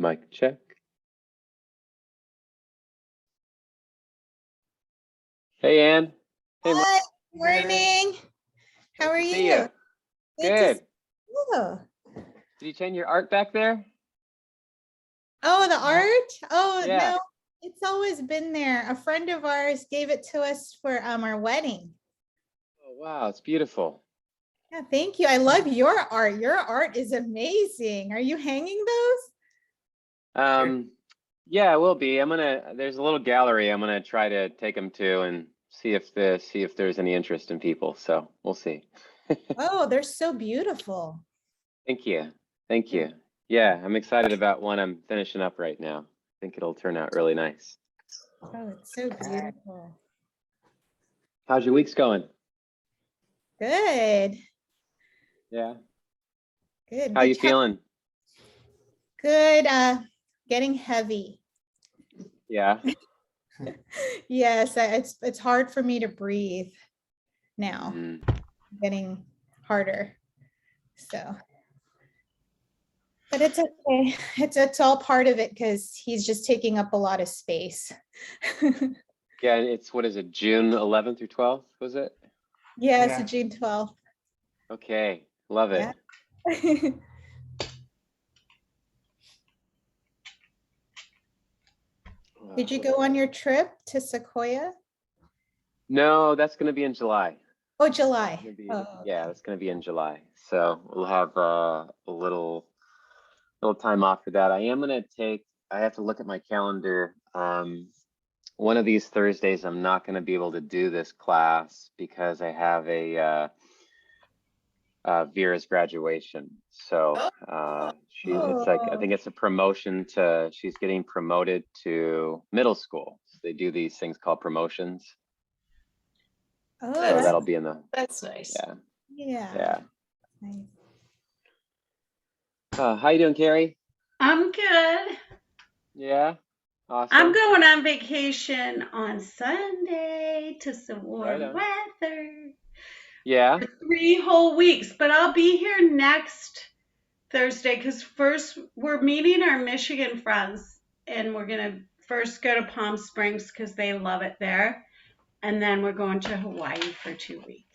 Mic check. Hey, Ann. Hey, Hi, morning. How are see you? ya. Good. To see you. Did you change your art back there? Oh, the art? Oh, Yeah. no, it's always been there. A friend of ours gave it to us for our wedding. Oh, wow, it's beautiful. Yeah, thank you. I love your art. Your art is amazing. Are you hanging those? Yeah, it will be. There's a little gallery I'm gonna try to take them to and see if there's any interest in people. So we'll see. Oh, they're so beautiful. Thank you. Thank you. Yeah, I'm excited about one I'm finishing up right now. I think it'll turn out really nice. Oh, it's so beautiful. How's your week's going? Good. Yeah. Good. How you feeling? Good. Getting heavy. Yeah. Yes, it's hard for me to breathe now. Getting harder. So, but it's okay. It's all part of it because he's just taking up a lot of space. Yeah, it's, what is it, June 11th or 12th, was it? Yes, yeah. June 12th. Okay, love it. Yeah. Did you go on your trip to Sequoia? No, that's going to be in July. Oh, July. Yeah, that's going to be in July. So we'll have a little time off for that. I have to look at my calendar. One of these Thursdays, I'm not going to be able to do this class because I have Vera's graduation. So it's like, I think it's a promotion she's getting promoted to middle school. So they do these things called promotions. Oh, so that'll be in the. That's nice. Yeah. Yeah. Yeah. Nice. How you doing, Carrie? I'm good. Yeah. Awesome. I'm going on vacation on Sunday to some warm weather. Yeah. For 3 whole weeks, but I'll be here next Thursday because first we're meeting our Michigan friends and we're going to first go to Palm Springs because they love it there. And then we're going to Hawaii for 2 weeks.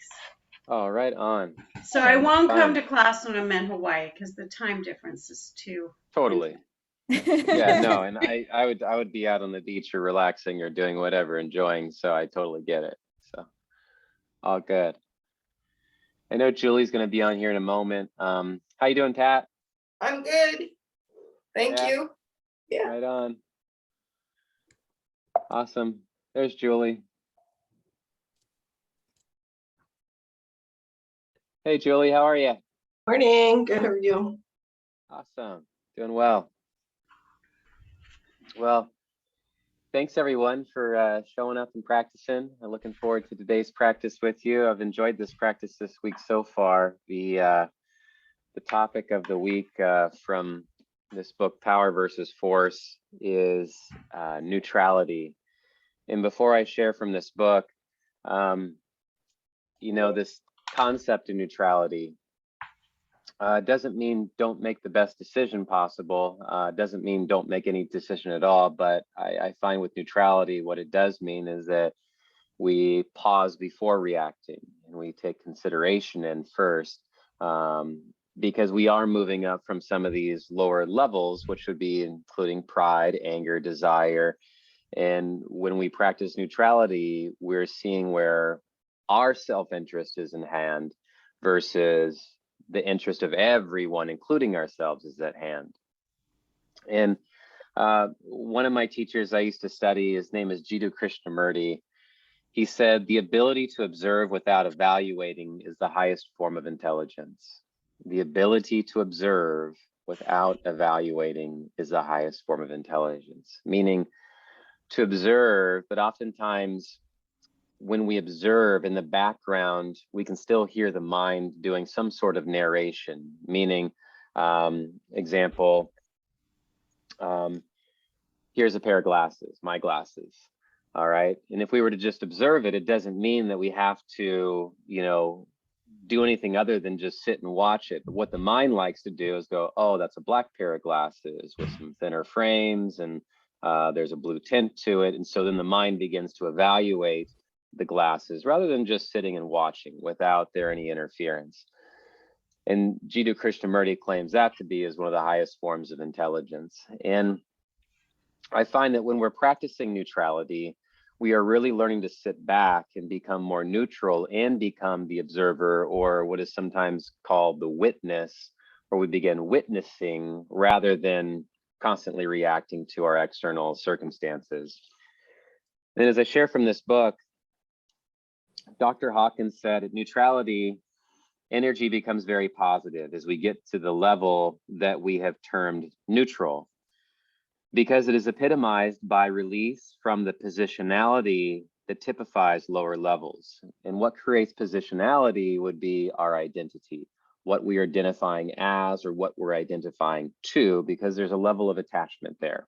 Oh, right on. So I won't come to class when I'm in Hawaii because the time difference is too. Totally. Yeah, no, and I would be out on the beach or relaxing or doing whatever, enjoying. So I totally get it. So all good. I know Julie's going to be on here in a moment. How you doing, Pat? I'm good. Thank you. Yeah. Right on. Awesome. There's Julie. Hey, Julie, how are you? Morning. Good. How are you? Awesome. Doing well. Well, thanks everyone for showing up and practicing. I'm looking forward to today's practice with you. I've enjoyed this practice this week so far. The topic of the week from this book, Power versus Force, is neutrality. And before I share from this book, this concept of neutrality doesn't mean don't make the best decision possible. Doesn't mean don't make any decision at all. But I find with neutrality, what it does mean is that we pause before reacting and we take consideration in first, because we are moving up from some of these lower levels, which would be including pride, anger, desire. And when we practice neutrality, we're seeing where our self-interest is in hand versus the interest of everyone, including ourselves, is at hand. And one of my teachers I used to study, his name is Jiddu Krishnamurti. He said, the ability to observe without evaluating is the highest form of intelligence. The ability to observe without evaluating is the highest form of intelligence, meaning to observe, but oftentimes when we observe in the background, we can still hear the mind doing some sort of narration, meaning, example, here's a pair of glasses, my glasses. All right. And if we were to just observe it, it doesn't mean that we have to, do anything other than just sit and watch it. But what the mind likes to do is go, oh, that's a black pair of glasses with some thinner frames, and there's a blue tint to it. And so then the mind begins to evaluate the glasses rather than just sitting and watching without there any interference. And Jiddu Krishnamurti claims that to be as one of the highest forms of intelligence. And I find that when we're practicing neutrality, we are really learning to sit back and become more neutral and become the observer, or what is sometimes called the witness, where we begin witnessing rather than constantly reacting to our external circumstances. And as I share from this book, Dr. Hawkins said at neutrality, energy becomes very positive as we get to the level that we have termed neutral, because it is epitomized by release from the positionality that typifies lower levels. And what creates positionality would be our identity, what we are identifying as or what we're identifying to, because there's a level of attachment there.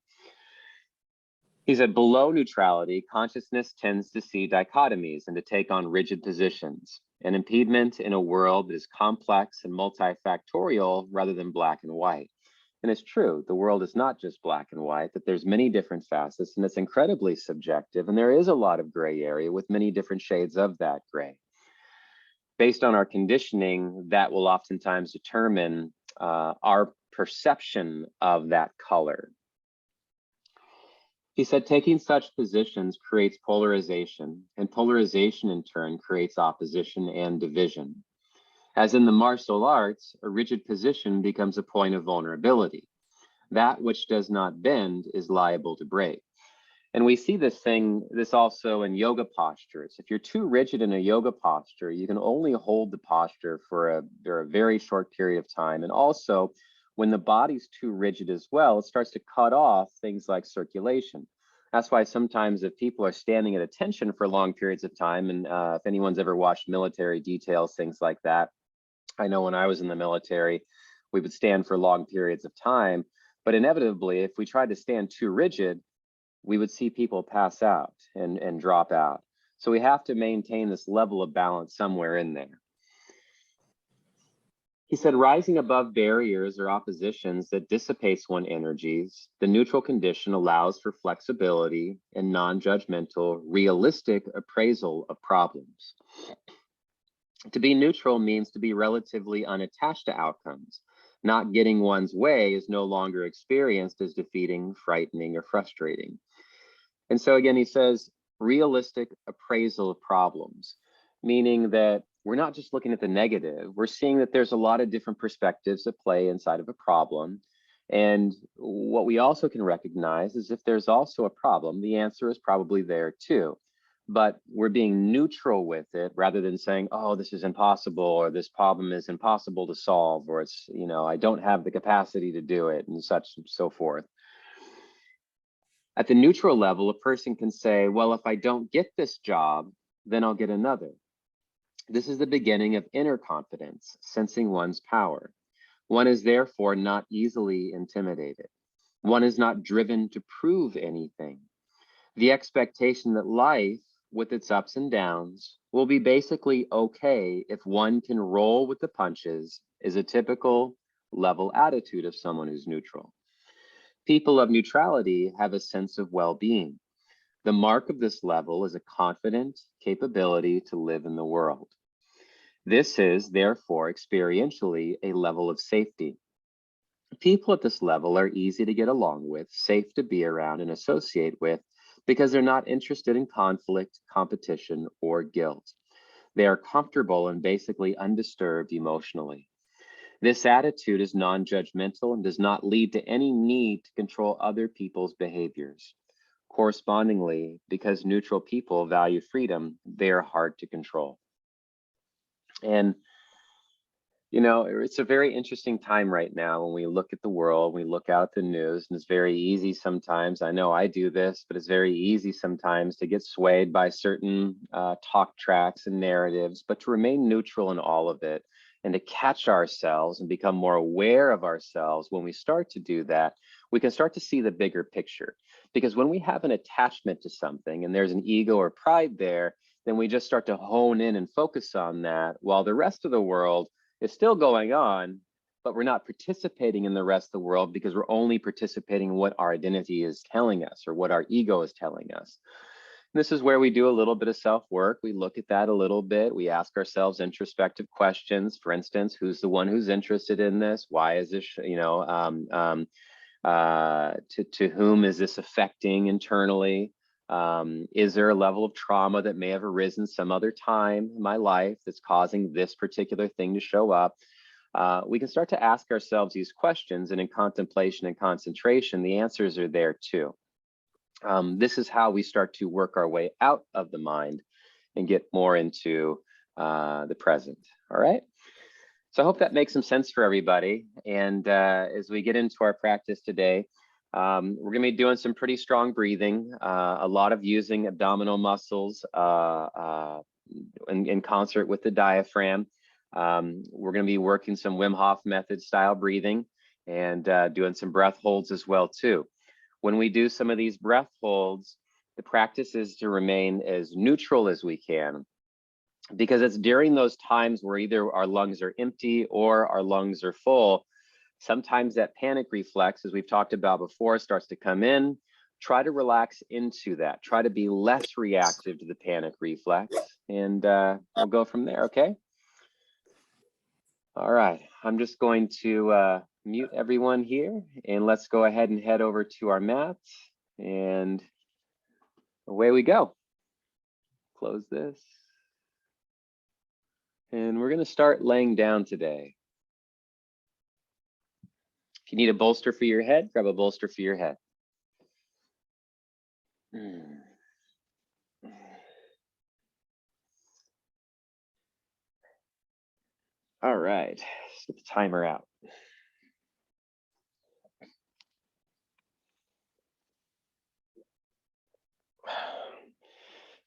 He said, below neutrality, consciousness tends to see dichotomies and to take on rigid positions, an impediment in a world that is complex and multifactorial rather than black and white. And it's true, the world is not just black and white, that there's many different facets, and it's incredibly subjective, and there is a lot of gray area with many different shades of that gray. Based on our conditioning, that will oftentimes determine our perception of that color. He said, taking such positions creates polarization, and polarization in turn creates opposition and division. As in the martial arts, a rigid position becomes a point of vulnerability. That which does not bend is liable to break. And we see this also in yoga postures. If you're too rigid in a yoga posture, you can only hold the posture for a very short period of time. And also, when the body's too rigid as well, it starts to cut off things like circulation. That's why sometimes if people are standing at attention for long periods of time, and if anyone's ever watched military details, things like that, I know when I was in the military, we would stand for long periods of time, but inevitably, if we tried to stand too rigid, we would see people pass out and drop out. So we have to maintain this level of balance somewhere in there. He said, rising above barriers or oppositions that dissipates one's energies, the neutral condition allows for flexibility and non-judgmental, realistic appraisal of problems. To be neutral means to be relatively unattached to outcomes. Not getting one's way is no longer experienced as defeating, frightening, or frustrating. And so again, he says, realistic appraisal of problems, meaning that we're not just looking at the negative, we're seeing that there's a lot of different perspectives at play inside of a problem. And what we also can recognize is if there's also a problem, the answer is probably there too. But we're being neutral with it rather than saying, oh, this is impossible, or this problem is impossible to solve, or it's, you know, I don't have the capacity to do it, and such and so forth. At the neutral level, a person can say, well, if I don't get this job, then I'll get another. This is the beginning of inner confidence, sensing one's power. One is therefore not easily intimidated. One is not driven to prove anything. The expectation that life, with its ups and downs, will be basically okay if one can roll with the punches is a typical level attitude of someone who's neutral. People of neutrality have a sense of well-being. The mark of this level is a confident capability to live in the world. This is, therefore, experientially a level of safety. People at this level are easy to get along with, safe to be around and associate with, because they're not interested in conflict, competition, or guilt. They are comfortable and basically undisturbed emotionally. This attitude is non-judgmental and does not lead to any need to control other people's behaviors. Correspondingly, because neutral people value freedom, they are hard to control. And you know, it's a very interesting time right now when we look at the world, we look out at the news, and it's very easy sometimes, I know I do this, but it's very easy sometimes to get swayed by certain talk tracks and narratives, but to remain neutral in all of it and to catch ourselves and become more aware of ourselves. When we start to do that, we can start to see the bigger picture. Because when we have an attachment to something and there's an ego or pride there, then we just start to hone in and focus on that while the rest of the world is still going on, but we're not participating in the rest of the world because we're only participating in what our identity is telling us or what our ego is telling us. And this is where we do a little bit of self-work. We look at that a little bit. We ask ourselves introspective questions. For instance, who's the one who's interested in this? Why is this, to whom is this affecting internally? Is there a level of trauma that may have arisen some other time in my life that's causing this particular thing to show up? We can start to ask ourselves these questions, and in contemplation and concentration, the answers are there too. This is how we start to work our way out of the mind and get more into the present. All right. So I hope that makes some sense for everybody. And as we get into our practice today, we're going to be doing some pretty strong breathing, a lot of using abdominal muscles in concert with the diaphragm. We're going to be working some Wim Hof method style breathing and doing some breath holds as well too. When we do some of these breath holds, the practice is to remain as neutral as we can, because it's during those times where either our lungs are empty or our lungs are full. Sometimes that panic reflex, as we've talked about before, starts to come in. Try to relax into that. Try to be less reactive to the panic reflex, and we'll go from there, okay? All right, I'm just going to mute everyone here, and let's go ahead and head over to our mats, and away we go. Close this. And we're going to start laying down today. If you need a bolster for your head, grab a bolster for your head. All right, let's get the timer out.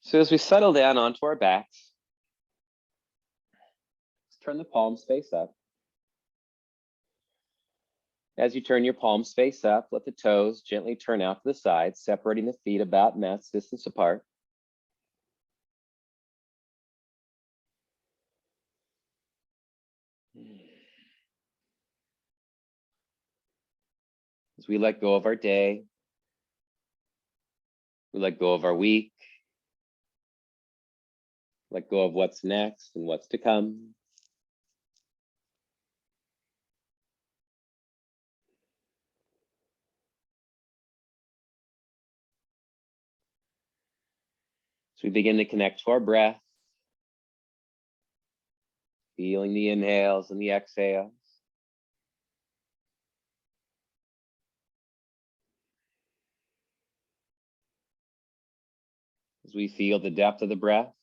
So as we settle down onto our backs, let's turn the palms face up. As you turn your palms face up, let the toes gently turn out to the sides, separating the feet about mat distance apart. As we let go of our day, we let go of our week, let go of what's next and what's to come. So we begin to connect to our breath, feeling the inhales and the exhales. As we feel the depth of the breath,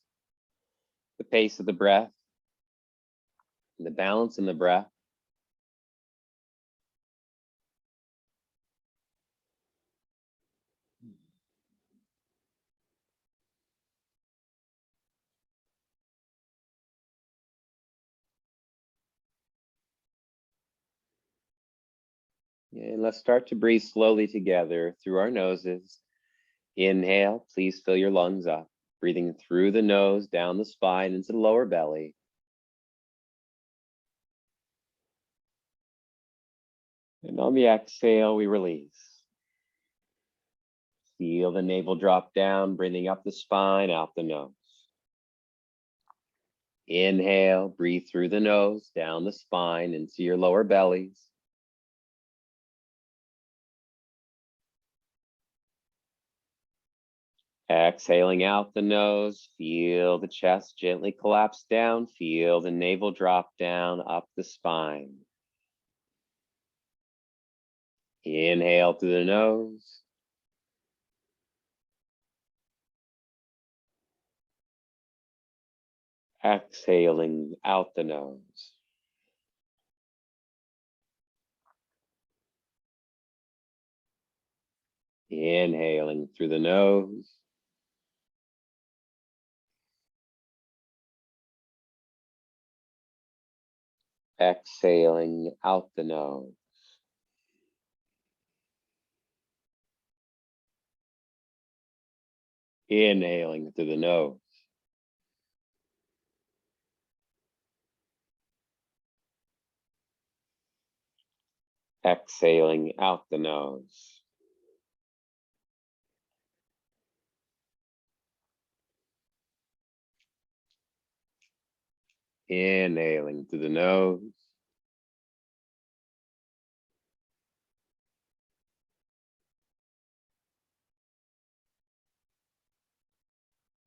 the pace of the breath, and the balance in the breath. And let's start to breathe slowly together through our noses. Inhale, please fill your lungs up, breathing through the nose, down the spine, into the lower belly. And on the exhale, we release. Feel the navel drop down, breathing up the spine, out the nose. Inhale, breathe through the nose, down the spine, into your lower bellies. Exhaling out the nose, feel the chest gently collapse down, feel the navel drop down, up the spine. Inhale through the nose. Exhaling out the nose. Inhaling through the nose. Exhaling out the nose. Inhaling through the nose. Exhaling out the nose. Inhaling through the nose.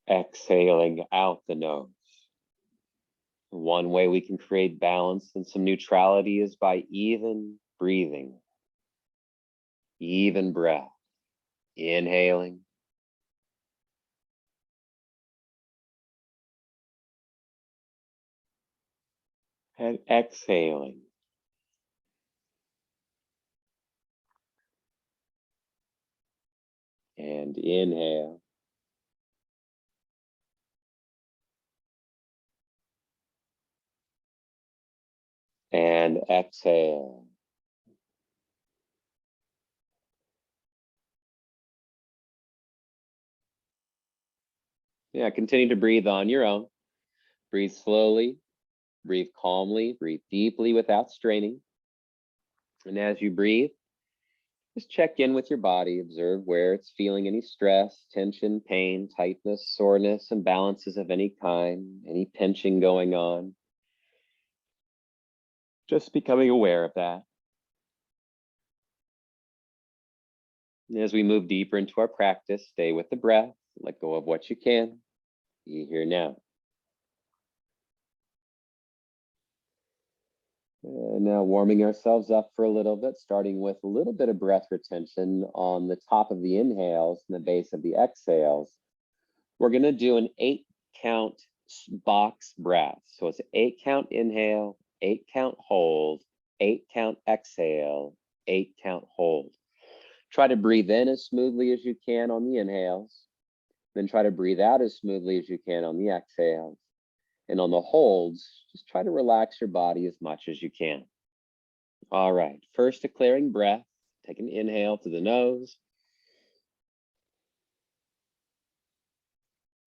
Exhaling out the nose. One way we can create balance and some neutrality is by even breathing. Even breath. Inhaling. And exhaling. And inhale. And exhale. Yeah, continue to breathe on your own. Breathe slowly, breathe calmly, breathe deeply without straining. And as you breathe, just check in with your body, observe where it's feeling any stress, tension, pain, tightness, soreness, imbalances of any kind, any pinching going on. Just becoming aware of that. And as we move deeper into our practice, stay with the breath, let go of what you can. Be here now. And now warming ourselves up for a little bit, starting with a little bit of breath retention on the top of the inhales and the base of the exhales. We're going to do an 8-count box breath. So it's an 8-count inhale, 8-count hold, 8-count exhale, 8-count hold. Try to breathe in as smoothly as you can on the inhales, then try to breathe out as smoothly as you can on the exhales. And on the holds, just try to relax your body as much as you can. All right, first declaring breath, take an inhale to the nose.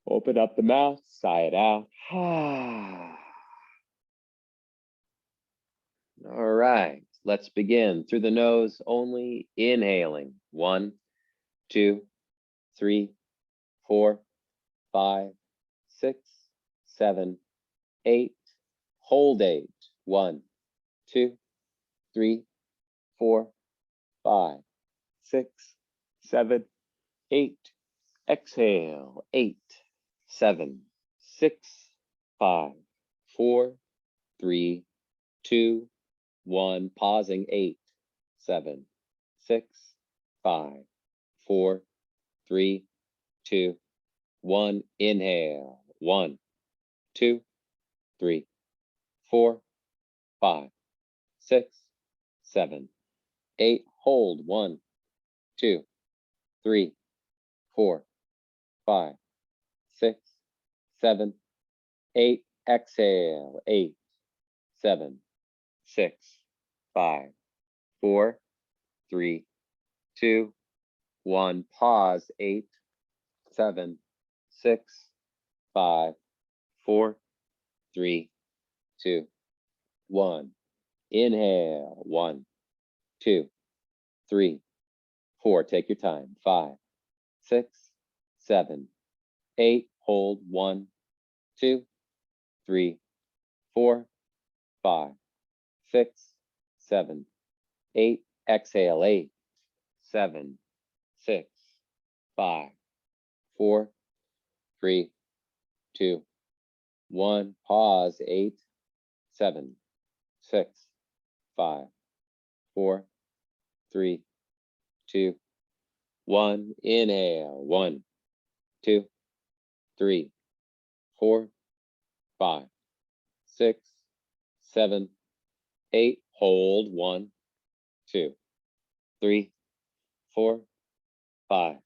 Open up the mouth, sigh it out. All right, let's begin. Through the nose only, inhaling. 1, 2, 3, 4, 5, 6, 7, 8. Hold 8. 1, 2, 3, 4, 5, 6, 7, 8. Exhale. 8, 7, 6, 5, 4, 3, 2, 1. Pausing. 8, 7, 6, 5, 4, 3, 2, 1. Inhale. 1, 2, 3, 4, 5, 6, 7, 8. Hold. 1, 2, 3, 4, 5, 6, 7, 8. Exhale. 8, 7, 6, 5, 4, 3, 2, 1. Pause. 8, 7, 6, 5, 4, 3, 2, 1. Inhale. 1, 2, 3, 4. Take your time. 5, 6, 7, 8. Hold. 1, 2, 3, 4, 5, 6, 7, 8. Exhale. 8, 7, 6, 5, 4, 3, 2, 1. Pause. 8, 7, 6, 5, 4, 3, 2, 1. Inhale. 1, 2, 3, 4, 5, 6, 7, 8. Hold. 1, 2, 3, 4, 5,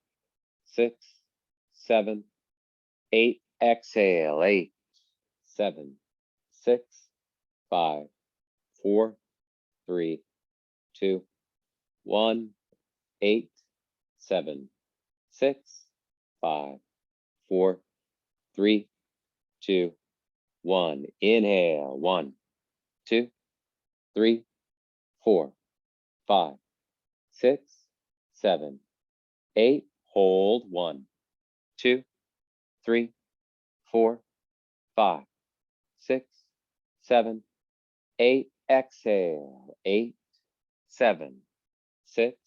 6, 7, 8. Exhale. 8, 7, 6, 5, 4, 3, 2, 1. 8, 7, 6, 5, 4, 3, 2, 1. Inhale. 1, 2, 3, 4, 5, 6, 7, 8. Hold. 1, 2, 3, 4, 5, 6, 7, 8. Exhale. 8, 7, 6,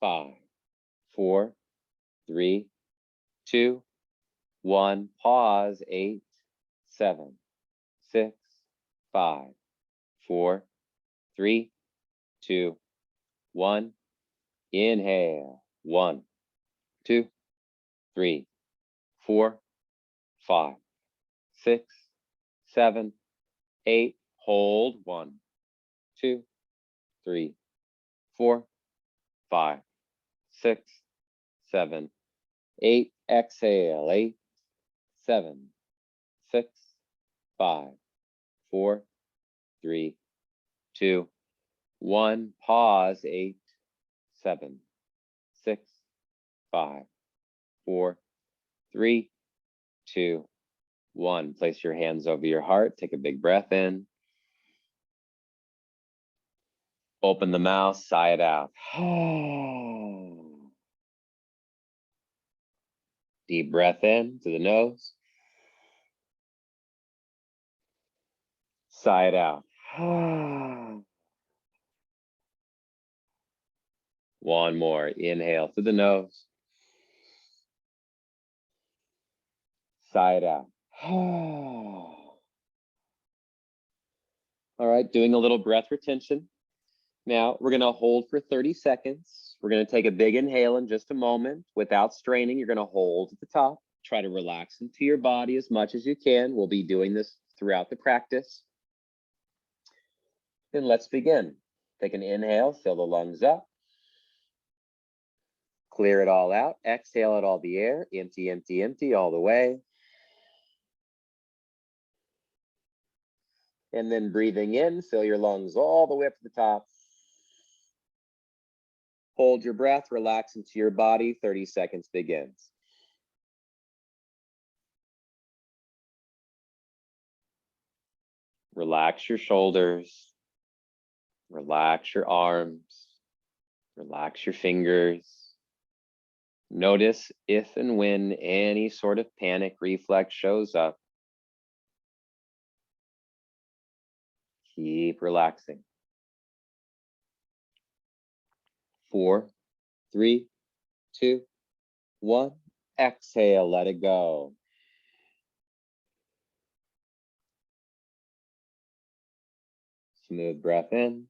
5, 4, 3, 2, 1. Pause. 8, 7, 6, 5, 4, 3, 2, 1. Inhale. 1, 2, 3, 4, 5, 6, 7, 8. Hold. 1, 2, 3, 4, 5, 6, 7, 8. Exhale. 8, 7, 6, 5, 4, 3, 2, 1. Pause. 8, 7, 6, 5, 4, 3, 2, 1. Place your hands over your heart. Take a big breath in. Open the mouth, sigh it out. Deep breath in to the nose. Sigh it out. One more. Inhale through the nose. Sigh it out. All right, doing a little breath retention. Now we're going to hold for 30 seconds. We're going to take a big inhale in just a moment. Without straining, you're going to hold at the top. Try to relax into your body as much as you can. We'll be doing this throughout the practice. Then let's begin. Take an inhale, fill the lungs up. Clear it all out. Exhale out all the air. Empty, empty, empty all the way. And then breathing in, fill your lungs all the way up to the top. Hold your breath, relax into your body. 30 seconds begins. Relax your shoulders. Relax your arms. Relax your fingers. Notice if and when any sort of panic reflex shows up. Keep relaxing. 4, 3, 2, 1. Exhale, let it go. Smooth breath in.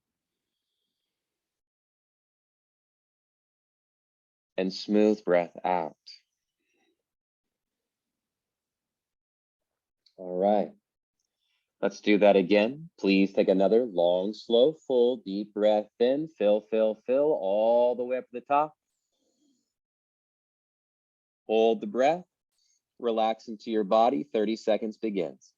And smooth breath out. All right. Let's do that again. Please take another long, slow, full, deep breath in. Fill, fill, fill all the way up to the top. Hold the breath. Relax into your body. 30 seconds begins.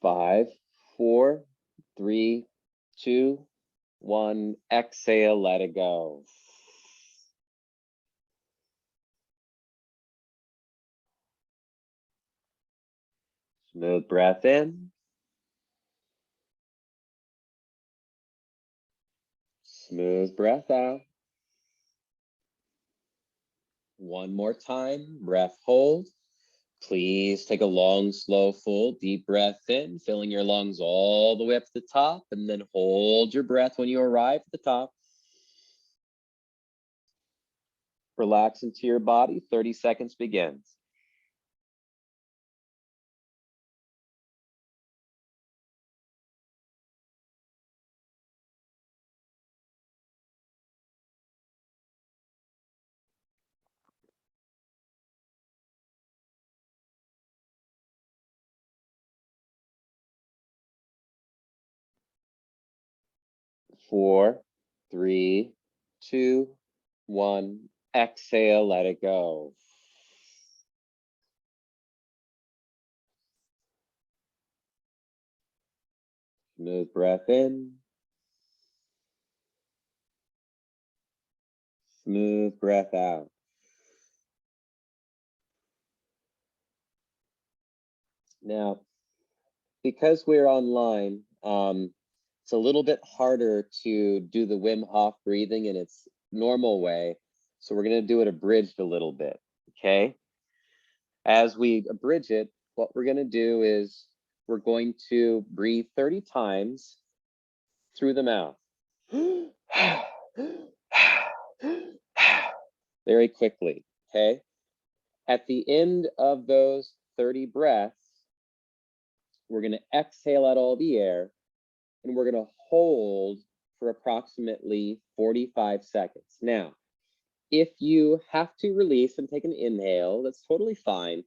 Five, 4, 3, 2, 1. Exhale, let it go. Smooth breath in. Smooth breath out. One more time, breath hold. Please take a long, slow, full, deep breath in, filling your lungs all the way up to the top, and then hold your breath when you arrive at the top. Relax into your body. 30 seconds begins. Four, 3, 2, 1. Exhale, let it go. Smooth breath in. Smooth breath out. Now, because we're online, it's a little bit harder to do the Wim Hof breathing in its normal way. So we're going to do it abridged a little bit, okay? As we abridge it, what we're going to do is we're going to breathe 30 times through the mouth. Very quickly, okay? At the end of those 30 breaths, we're going to exhale out all the air, and we're going to hold for approximately 45 seconds. Now, if you have to release and take an inhale, that's totally fine,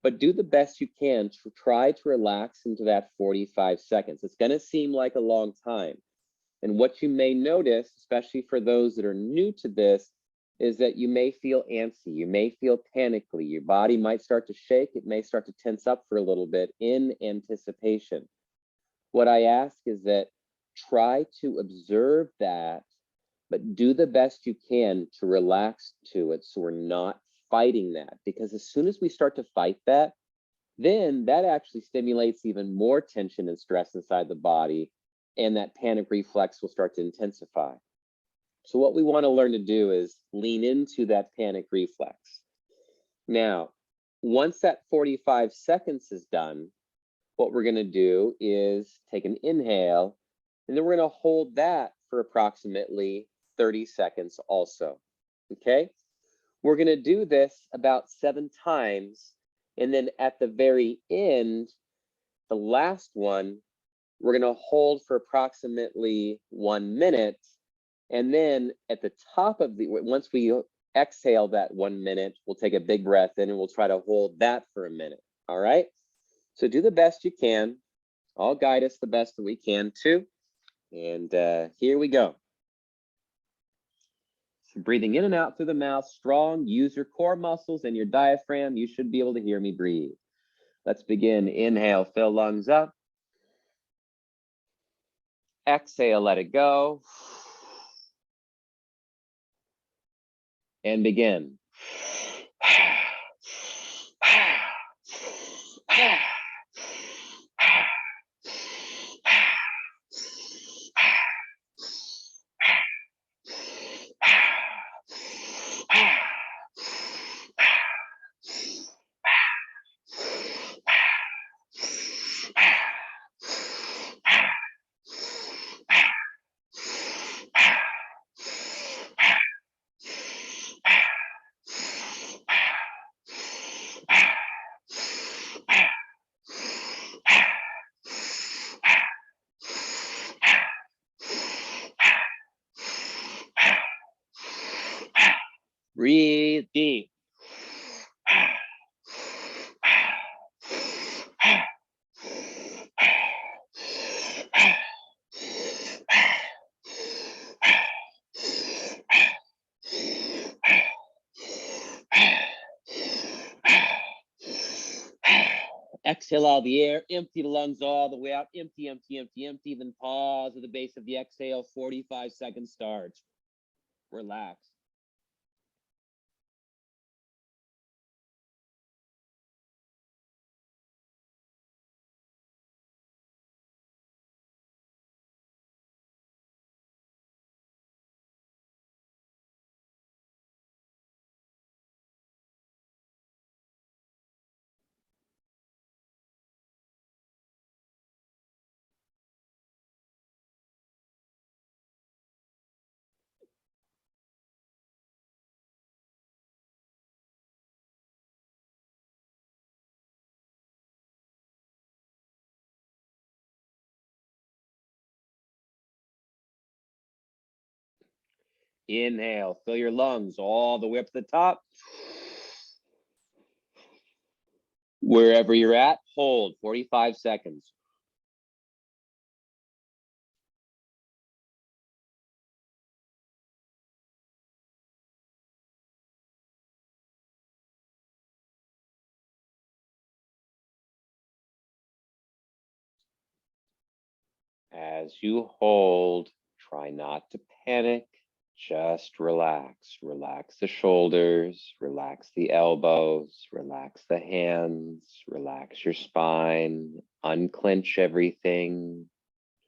but do the best you can to try to relax into that 45 seconds. It's going to seem like a long time. And what you may notice, especially for those that are new to this, is that you may feel antsy, you may feel panically, your body might start to shake, it may start to tense up for a little bit in anticipation. What I ask is that try to observe that, but do the best you can to relax to it so we're not fighting that. Because as soon as we start to fight that, then that actually stimulates even more tension and stress inside the body, and that panic reflex will start to intensify. So what we want to learn to do is lean into that panic reflex. Now, once that 45 seconds is done, what we're going to do is take an inhale, and then we're going to hold that for approximately 30 seconds also, okay? We're going to do this about 7 times, and then at the very end, the last one, we're going to hold for approximately 1 minute, and then at the top of the, once we exhale that 1 minute, we'll take a big breath in and we'll try to hold that for a minute, all right? So do the best you can. I'll guide us the best that we can too. And here we go. So breathing in and out through the mouth, strong, use your core muscles and your diaphragm. You should be able to hear me breathe. Let's begin. Inhale, fill lungs up. Exhale, let it go. And begin. Breathe deep. Exhale all the air, empty the lungs all the way out, empty, empty, empty, empty, then pause at the base of the exhale, 45 seconds starts. Relax. Inhale, fill your lungs all the way up to the top. Wherever you're at, hold 45 seconds. As you hold, try not to panic. Just relax. Relax the shoulders, relax the elbows, relax the hands, relax your spine, unclench everything.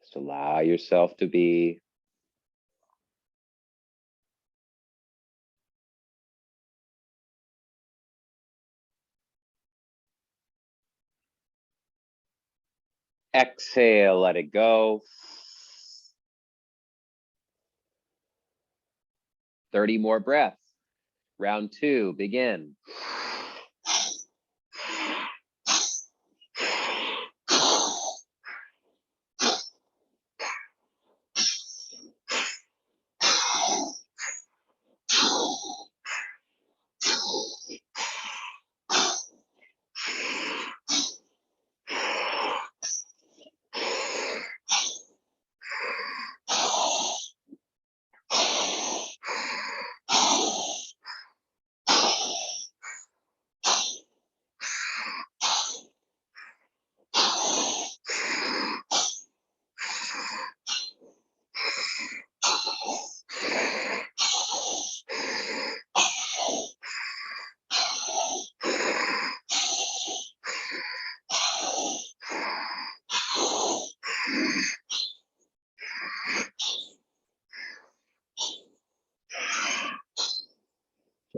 Just allow yourself to be. Exhale, let it go. 30 more breaths. Round 2, begin.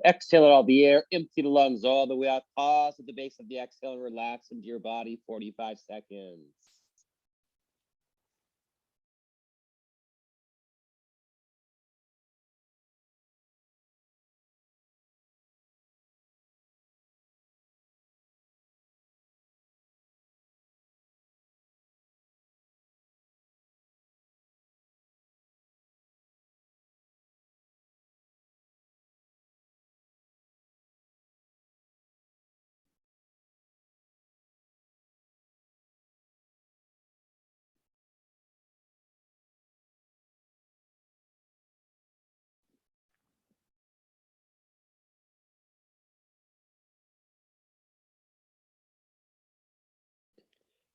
Exhale it all the air, empty the lungs all the way out. Pause at the base of the exhale and relax into your body, 45 seconds.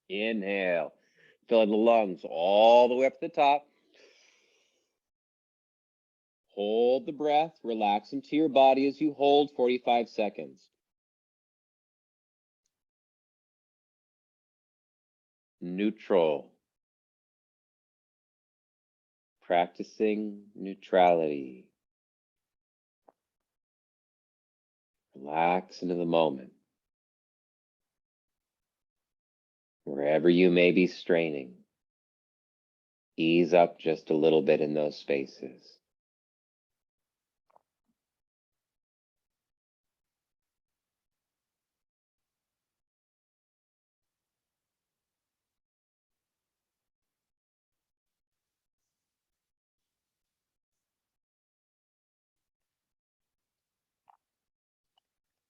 Inhale, filling the lungs all the way up to the top. Hold the breath, relax into your body as you hold 45 seconds. Neutral. Practicing neutrality. Relax into the moment. Wherever you may be straining, ease up just a little bit in those spaces.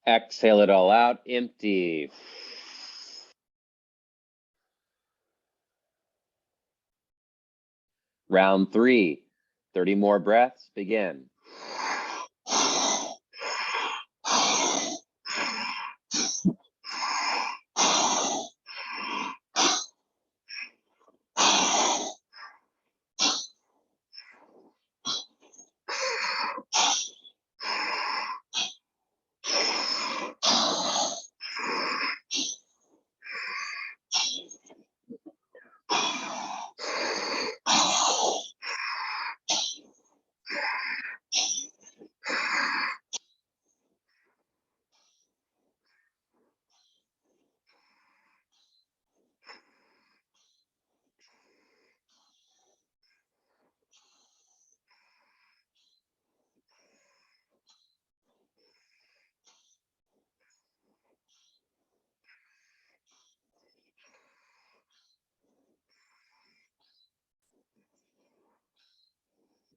Exhale it all out, empty. Round 3, 30 more breaths, begin.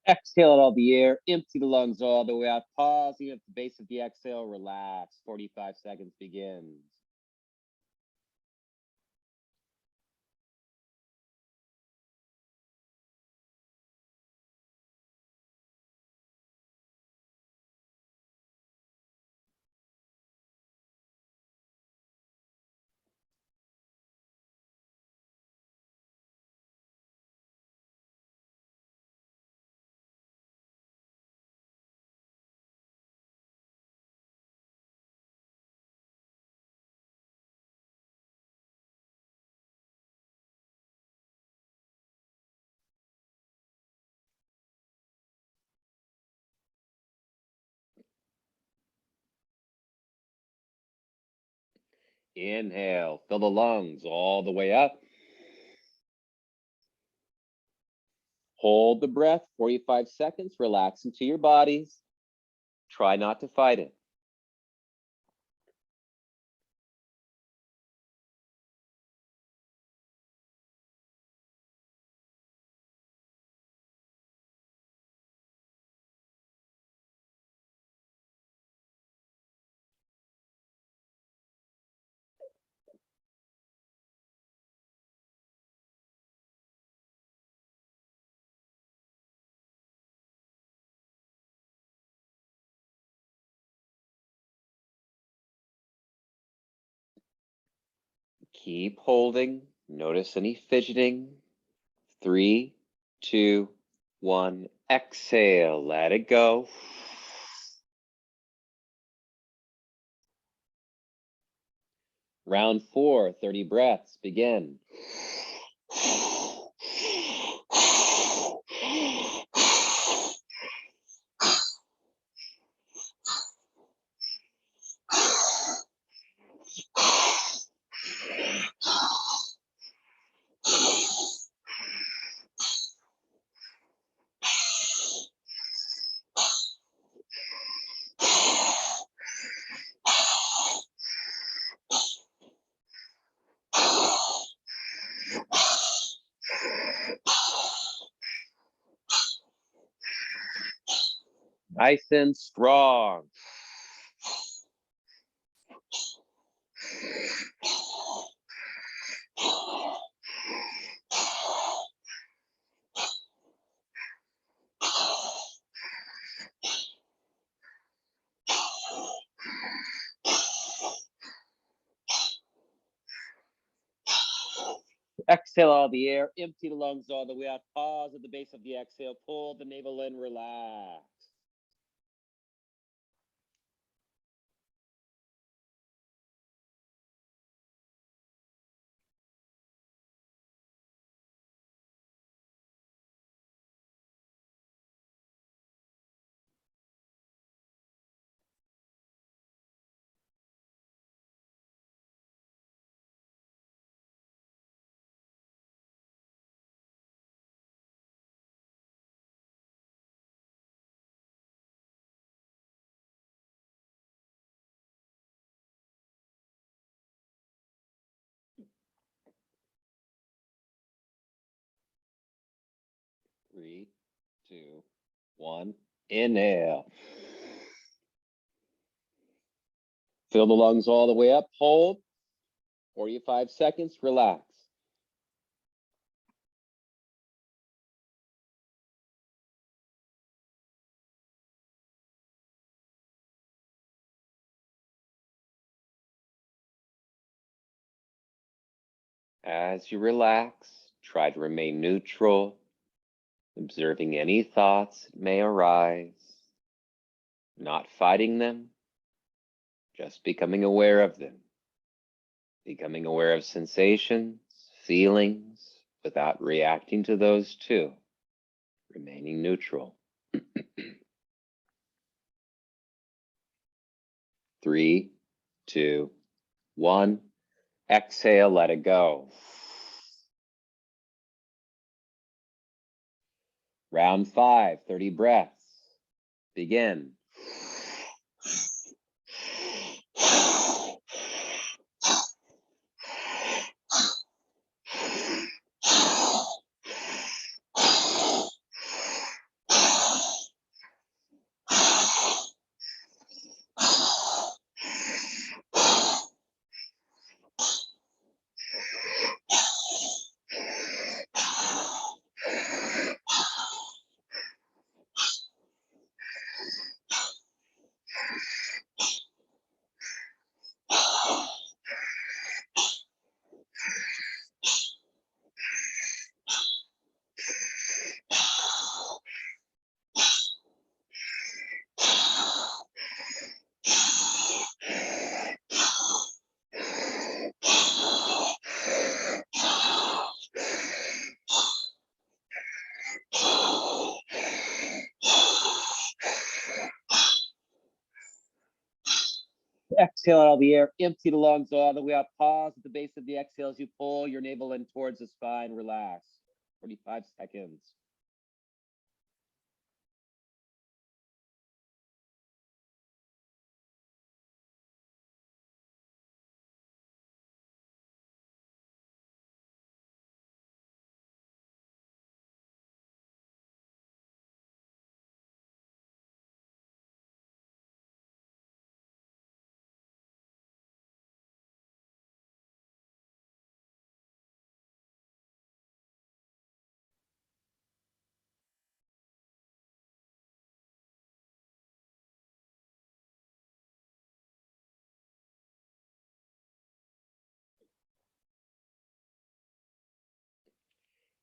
Exhale it all the air, empty the lungs all the way out. Pausing at the base of the exhale, relax. 45 seconds begins. Inhale, fill the lungs all the way up. Hold the breath, 45 seconds, relax into your bodies. Try not to fight it. Keep holding. Notice any fidgeting. 3, 2, 1. Exhale. Let it go. Round 4, 30 breaths. Begin. Nice and strong. Exhale all the air, empty the lungs all the way out. Pause at the base of the exhale, pull the navel in, relax. Three, two, one. Inhale. Fill the lungs all the way up. Hold. 45 seconds. Relax. As you relax, try to remain neutral, observing any thoughts that may arise, not fighting them, just becoming aware of them, becoming aware of sensations, feelings, without reacting to those too, remaining neutral. 3, 2, 1. Exhale, let it go. Round 5, 30 breaths. Begin. Exhale out all the air, empty the lungs all the way up. Pause at the base of the exhale as you pull your navel in towards the spine. Relax. 45 seconds.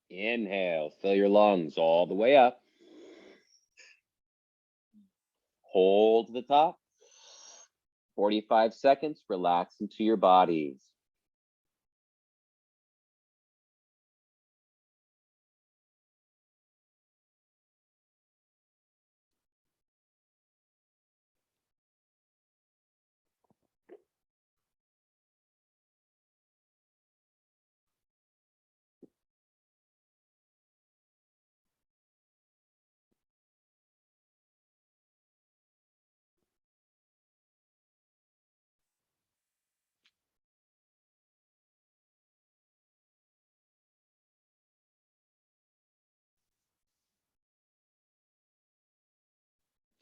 Inhale, fill your lungs all the way up. Hold to the top. 45 seconds, relax into your bodies.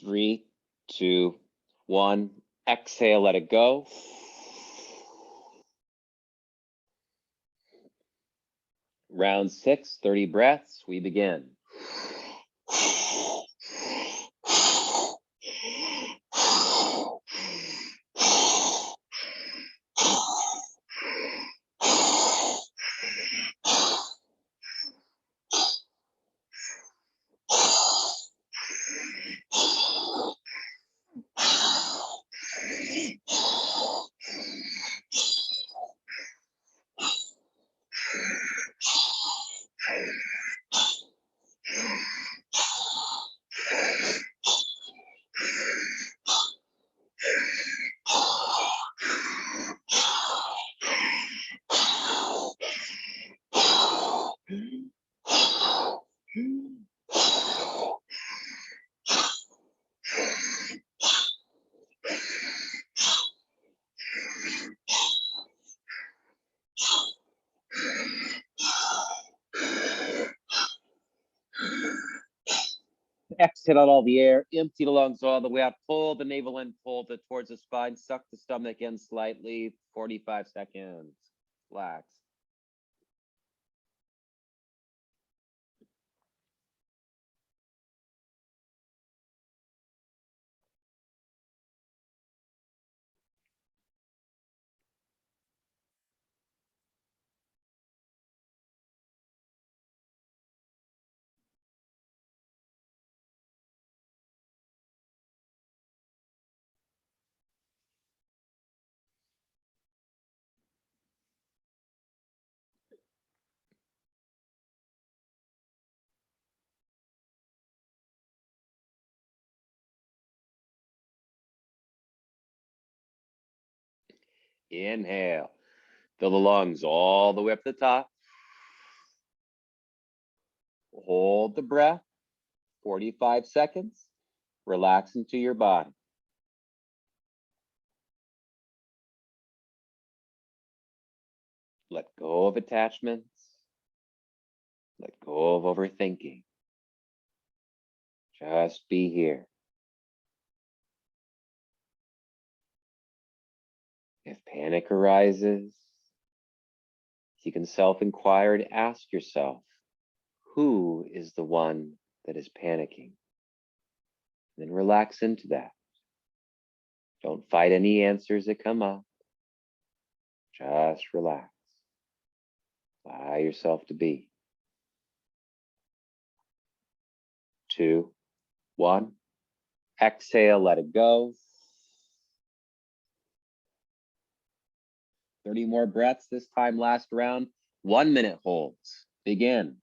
Three, two, one. Exhale, let it go. Round 6, 30 breaths. We begin. Exhale out all the air, empty the lungs all the way up, pull the navel in, pull it towards the spine, suck the stomach in slightly, 45 seconds, relax. Inhale, fill the lungs all the way up to the top. Hold the breath, 45 seconds, relax into your body. Let go of attachments, let go of overthinking. Just be here. If panic arises, you can self-inquire and ask yourself, who is the one that is panicking? And then relax into that. Don't fight any answers that come up. Just relax. Allow yourself to be. 2, 1. Exhale, let it go. 30 more breaths this time, last round. 1 minute holds. Begin.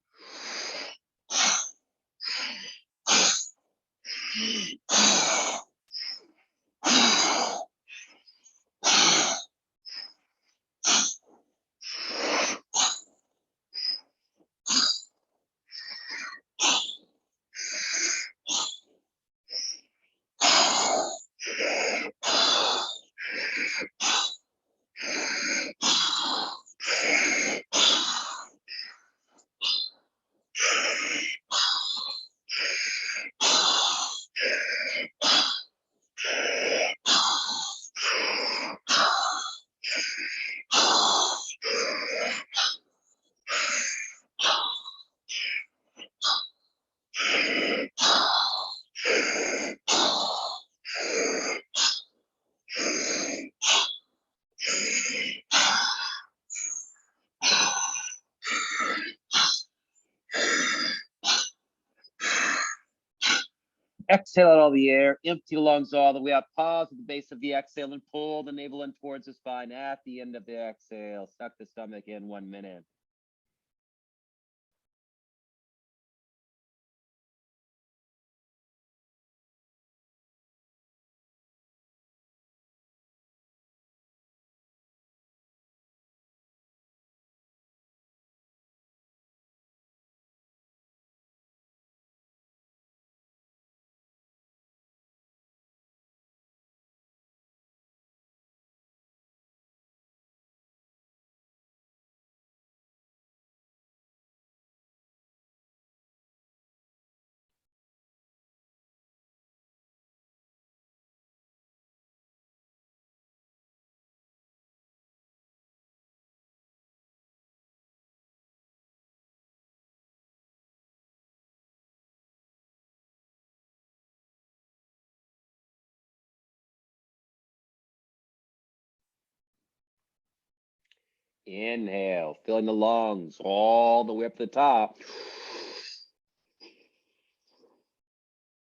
exhale out all the air, empty the lungs all the way out, pause at the base of the exhale and pull the navel in towards the spine at the end of the exhale. Suck the stomach in 1 minute. Inhale, filling the lungs all the way up to the top.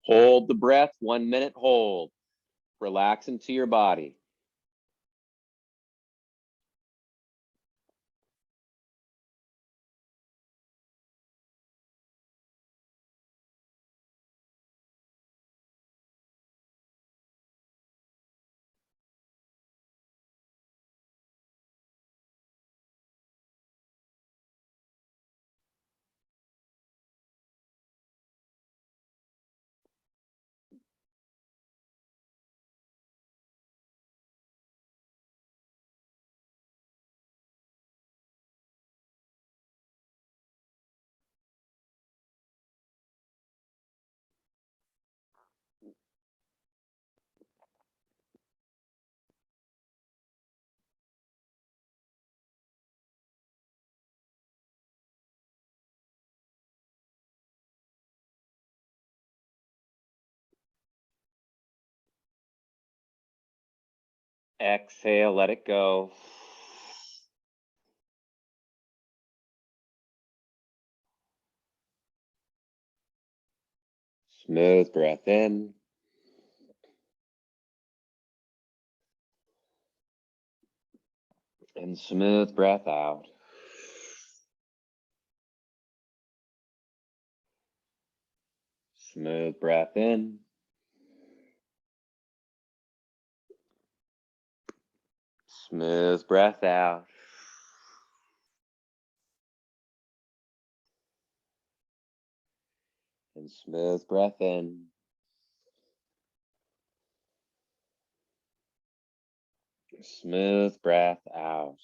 Hold the breath, 1 minute, hold. Relax into your body. Exhale, let it go. Smooth breath in. And smooth breath out. Smooth breath in. Smooth breath out. And smooth breath in. Smooth breath out.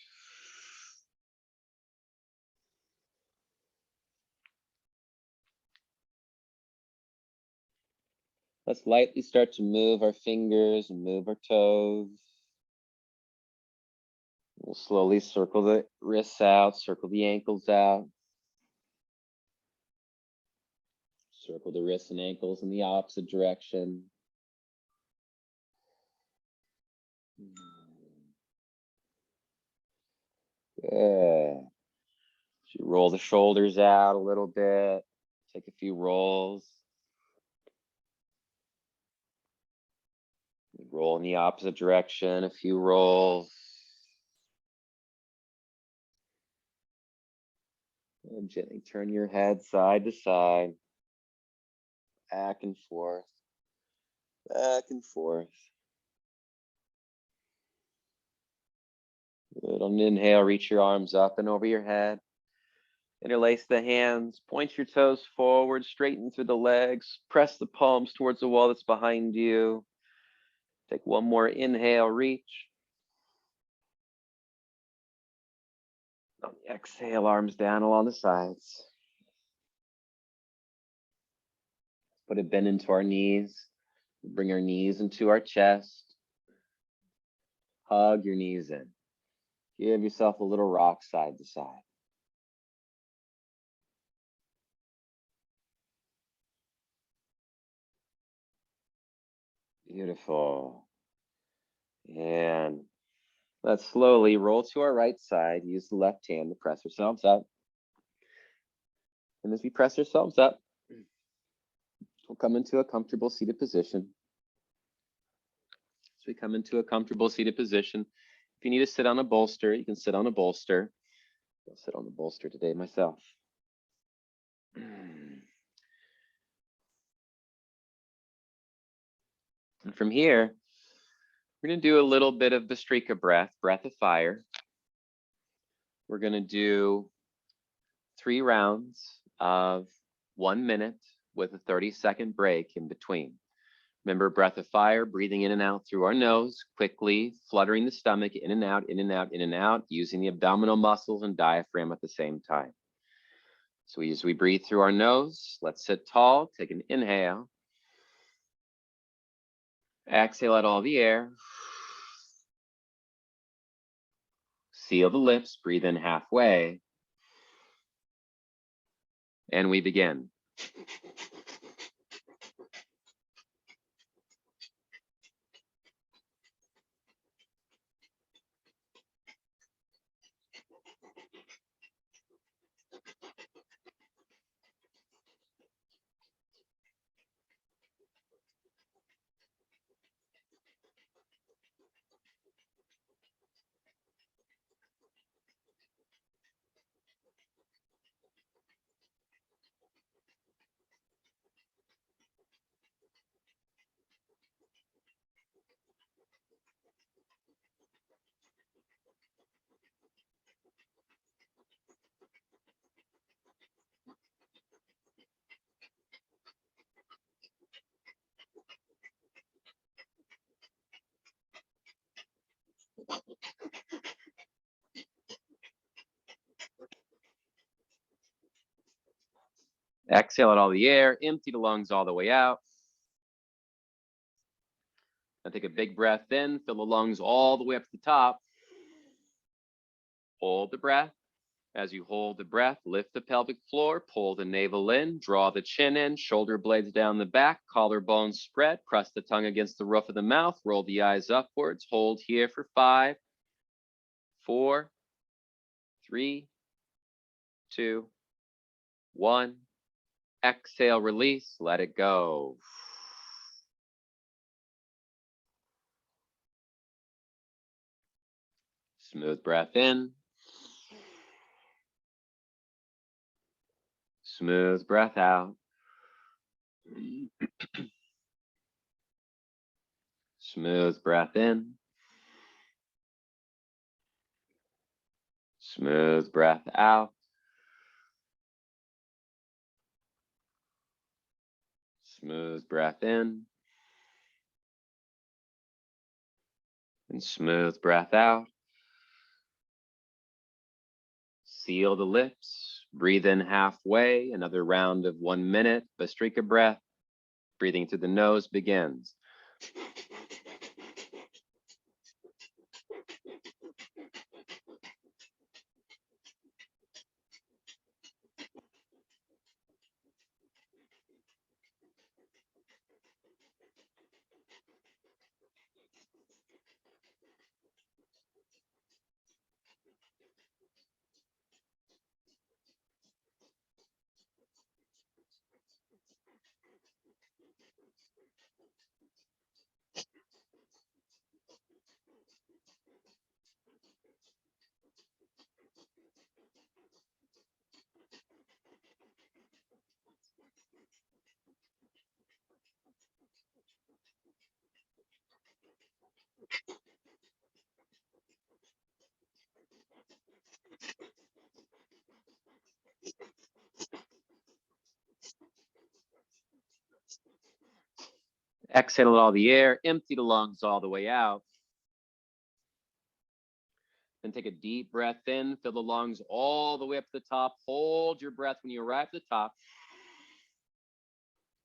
Let's lightly start to move our fingers and move our toes. We'll slowly circle the wrists out, circle the ankles out. Circle the wrists and ankles in the opposite direction. Good. So you roll the shoulders out a little bit. Take a few rolls. Roll in the opposite direction, a few rolls. And gently turn your head side to side. Back and forth. Back and forth. Good. On an inhale, reach your arms up and over your head. Interlace the hands, point your toes forward, straighten through the legs, press the palms towards the wall that's behind you. Take one more inhale, reach. On the exhale, arms down along the sides. Put a bend into our knees. Bring our knees into our chest. Hug your knees in. Give yourself a little rock side to side. Beautiful. And let's slowly roll to our right side. Use the left hand to press ourselves up. And as we press ourselves up, We'll come into a comfortable seated position. So we come into a comfortable seated position. If you need to sit on a bolster, you can sit on a bolster. I'll sit on the bolster today myself. And from here, we're going to do a little bit of the Strika breath, breath of fire. We're going to do 3 rounds of 1 minute with a 30-second break in between. Remember, breath of fire, breathing in and out through our nose, quickly fluttering the stomach in and out, in and out, in and out, using the abdominal muscles and diaphragm at the same time. So as we breathe through our nose, let's sit tall, take an inhale. Exhale out all the air. Seal the lips, breathe in halfway. And we begin. Exhale out all the air, empty the lungs all the way out. Now take a big breath in, fill the lungs all the way up to the top. Hold the breath. As you hold the breath, lift the pelvic floor, pull the navel in, draw the chin in, shoulder blades down the back, collarbones spread, press the tongue against the roof of the mouth, roll the eyes upwards, hold here for 5, 4, 3, 2, 1. Exhale, release, let it go. Smooth breath in. Smooth breath out. Smooth breath in. Smooth breath out. Smooth breath in. And smooth breath out. Seal the lips. Breathe in halfway. Another round of 1 minute. Bhastrika breath. Breathing through the nose begins. Exhale all the air. Empty the lungs all the way out. Then take a deep breath in. Fill the lungs all the way up to the top. Hold your breath when you arrive at the top.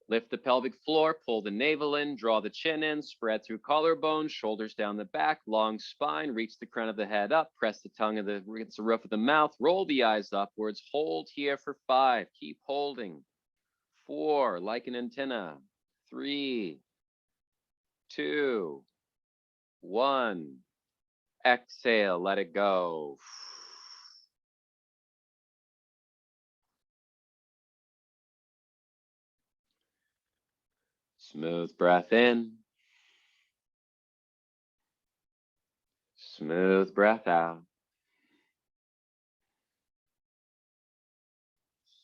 Lift the pelvic floor, pull the navel in, draw the chin in, spread through collarbone, shoulders down the back, long spine, reach the crown of the head up, press the tongue against the roof of the mouth, roll the eyes upwards, hold here for 5, keep holding. 4, like an antenna. 3, 2, 1. Exhale, let it go. Smooth breath in. Smooth breath out.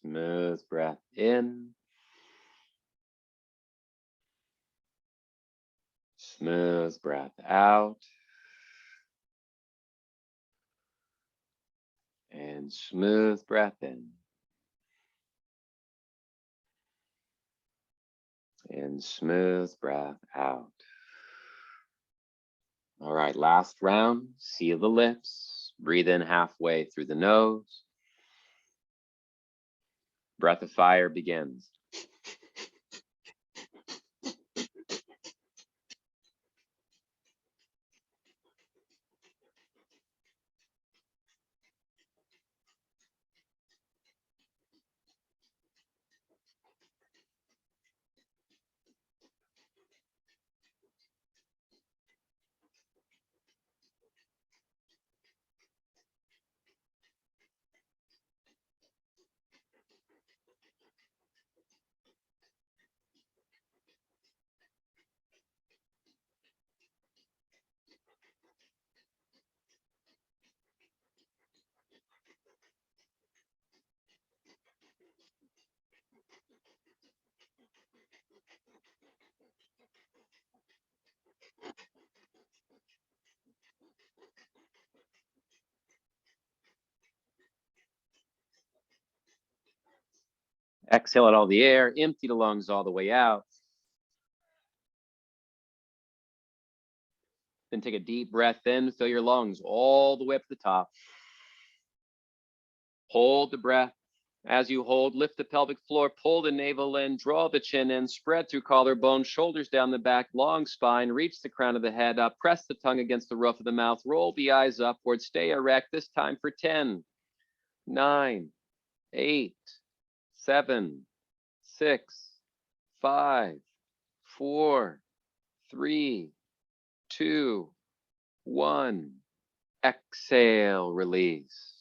Smooth breath in. Smooth breath out. And smooth breath in. And smooth breath out. All right, last round. Seal the lips. Breathe in halfway through the nose. Breath of fire begins. Exhale out all the air. Empty the lungs all the way out. Then take a deep breath in. Fill your lungs all the way up to the top. Hold the breath. As you hold, lift the pelvic floor, pull the navel in, draw the chin in, spread through collarbone, shoulders down the back, long spine, reach the crown of the head up, press the tongue against the roof of the mouth, roll the eyes upward, stay erect, this time for 10, 9, 8, 7, 6, 5, 4, 3, 2, 1. Exhale, release.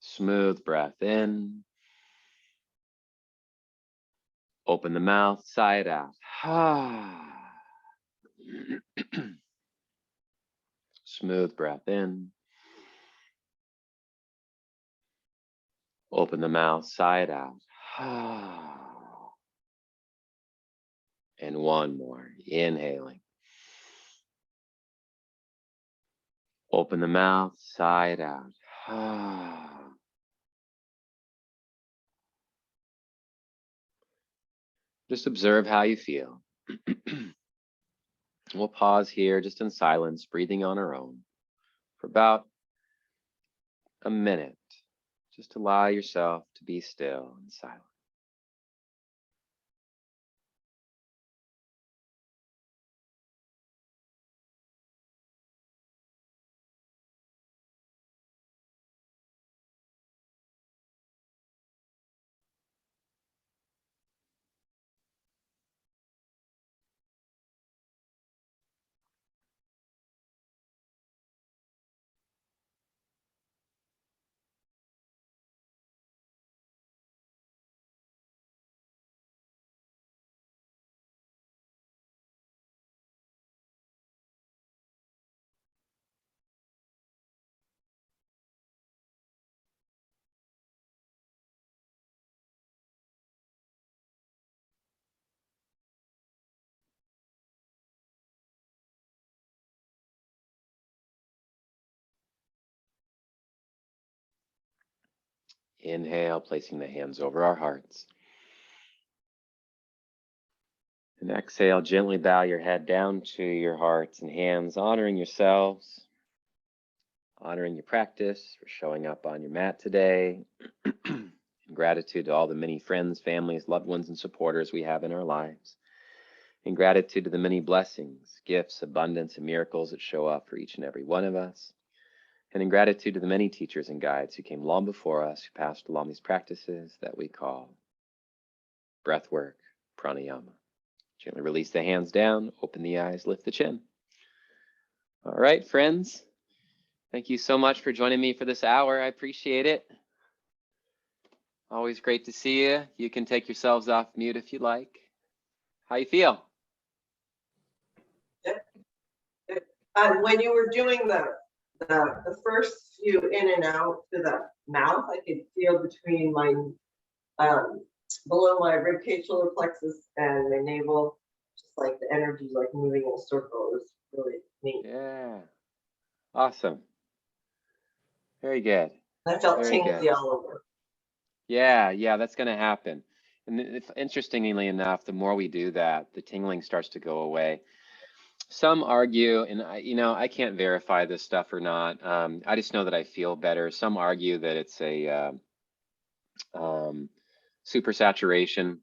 Smooth breath in. Open the mouth, sigh it out. Smooth breath in. Open the mouth, sigh it out. And one more, inhaling. Open the mouth, sigh it out. Just observe how you feel. We'll pause here just in silence, breathing on our own for about a minute. Just allow yourself to be still and silent. Inhale, placing the hands over our hearts. And exhale, gently bow your head down to your hearts and hands, honoring yourselves, honoring your practice, for showing up on your mat today. In gratitude to all the many friends, families, loved ones, and supporters we have in our lives. In gratitude to the many blessings, gifts, abundance, and miracles that show up for each and every one of us. And in gratitude to the many teachers and guides who came long before us, who passed along these practices that we call breathwork, pranayama. Gently release the hands down, open the eyes, lift the chin. All right, friends. Thank you so much for joining me for this hour. I appreciate it. Always great to see you. You can take yourselves off mute if you like. How you feel? When you were doing the first few in and out to the mouth, I could feel between my below my ribcage solar plexus and my navel, just like the energy like moving in a circle. It was really neat. Yeah. Awesome. Very good. I felt Very tingly good. all over. Yeah, that's going to happen. And interestingly enough, the more we do that, the tingling starts to go away. Some argue, and I can't verify this stuff or not. I just know that I feel better. Some argue that it's a supersaturation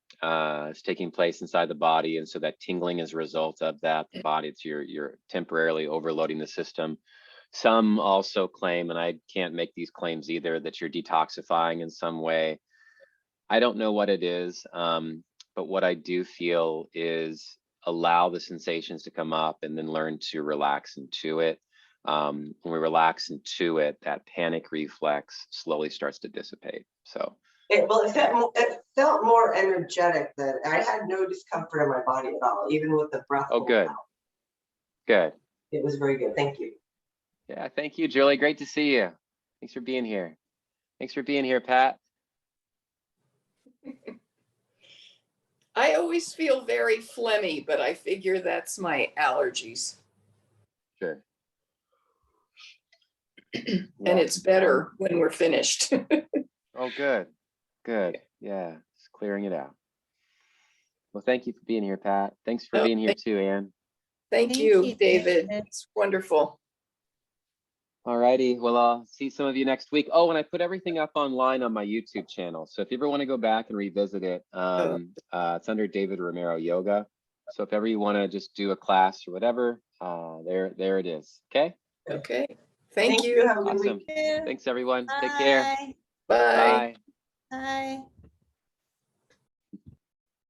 is taking place inside the body, and so that tingling is a result of that. The body, it's you're temporarily overloading the system. Some also claim, and I can't make these claims either, that you're detoxifying in some way. I don't know what it is, but what I do feel is allow the sensations to come up and then learn to relax into it. When we relax into it, that panic reflex slowly starts to dissipate. So It felt more energetic. That I had no discomfort in my body at all, even with the breath. oh, good. Good. It was very good. Thank you. Yeah, thank you, Julie. Great to see you. Thanks for being here. Thanks for being here, Pat. I always feel very phlegmy, but I figure that's my allergies. Sure. And it's better when we're finished. Oh, good. Good. Yeah, it's clearing it out. Well, thank you for being here, Pat. Thanks for being here too, Ann. Thank you, David. It's wonderful. All righty. Well, I'll see some of you next week. Oh, and I put everything up online on my YouTube channel. So if you ever want to go back and revisit it, it's under David Romero Yoga. So if ever you want to just do a class or whatever, there it is. Okay. Okay. Thank you. Have a good Awesome. week. Thanks, everyone. Take care. Bye. Bye. Bye. Bye.